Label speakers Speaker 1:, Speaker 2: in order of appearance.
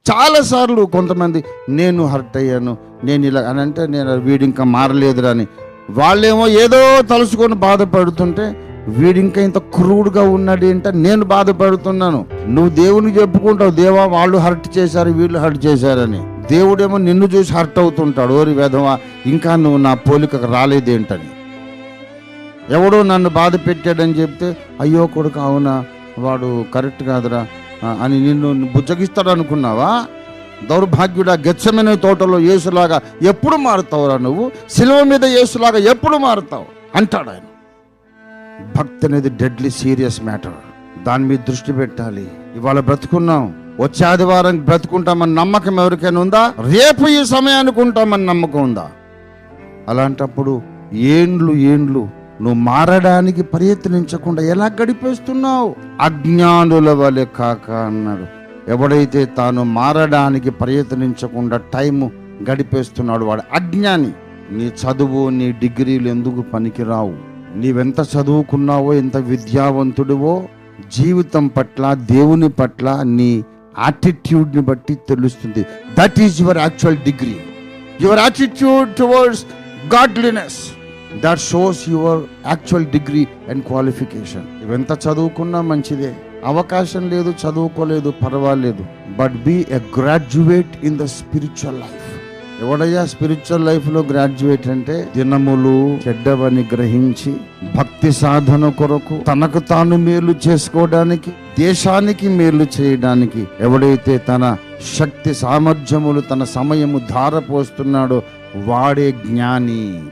Speaker 1: చాలాసార్లు కొంతమంది నేను హర్ట్ అయ్యాను, నేను ఇలా అని అంటే, నేను వీడు ఇంకా మారలేదురా అని వాళ్ళేమో ఏదో తలుసుకొని బాధపడుతుంటే, వీడింకా ఇంత క్రూడ్గా ఉన్నాడు ఏంట, నేను బాధపడుతున్నాను. నువ్వు దేవునికి చెప్పుకుంటావు, దేవా వాళ్ళు హర్ట్ చేశారు, వీళ్ళు హర్ట్ చేశారని. దేవుడేమో నిన్ను చూసి హర్ట్ అవుతుంటాడు, ఓరి వెధవా ఇంకా నువ్వు నా పోలికకు రాలేదేంటని. ఎవడో నన్ను బాధ పెట్టాడని చెప్తే, అయ్యో కొడుకు అవునా వాడు కరెక్ట్ కాదురా అని నిన్ను బుజ్జగిస్తాడు అనుకున్నావా? దౌర్భాగ్యుడా, గెత్సెమనే తోటలో యేసులాగా ఎప్పుడు మారుతావురా నువ్వు? సిలువ మీద యేసులాగా ఎప్పుడు మారుతావు అంటాడు ఆయన. భక్తి అనేది డెడ్లీ సీరియస్ మ్యాటర్. దాని మీద దృష్టి పెట్టాలి. ఇవాళ బ్రతుకున్నాం, వచ్చే ఆదివారం బ్రతుకుంటామని నమ్మకం ఎవరికైనా ఉందా? రేపు ఈ సమయానికి ఉంటామని నమ్మకం ఉందా? అలాంటప్పుడు ఏండ్లు నువ్వు మారడానికి ప్రయత్నించకుండా ఎలా గడిపేస్తున్నావు? అజ్ఞానుల వలె కాక అన్నాడు. ఎవడైతే తాను మారడానికి ప్రయత్నించకుండా టైము గడిపేస్తున్నాడు వాడు అజ్ఞాని. నీ చదువు, నీ డిగ్రీలు ఎందుకు పనికిరావు. నీవెంత చదువుకున్నావో, ఎంత విద్యావంతుడివో, జీవితం పట్ల, దేవుని పట్ల నీ యాటిట్యూడ్ని బట్టి తెలుస్తుంది. That is your actual degree. Your attitude towards godliness, that shows your actual degree and qualification. ఇవెంత చదువుకున్నా మంచిదే, అవకాశం లేదు చదువుకోలేదు పర్వాలేదు, but be a graduate in the spiritual life. ఎవడయ్యా స్పిరిచువల్ లైఫ్ లో గ్రాడ్యుయేట్ అంటే? దినములు చెడ్డవని గ్రహించి భక్తి సాధన కొరకు తనకు తాను మేలు చేసుకోవడానికి, దేశానికి మేలు చేయడానికి ఎవడైతే తన శక్తి సామర్థ్యములు, తన సమయము ధారపోస్తున్నాడో వాడే జ్ఞాని.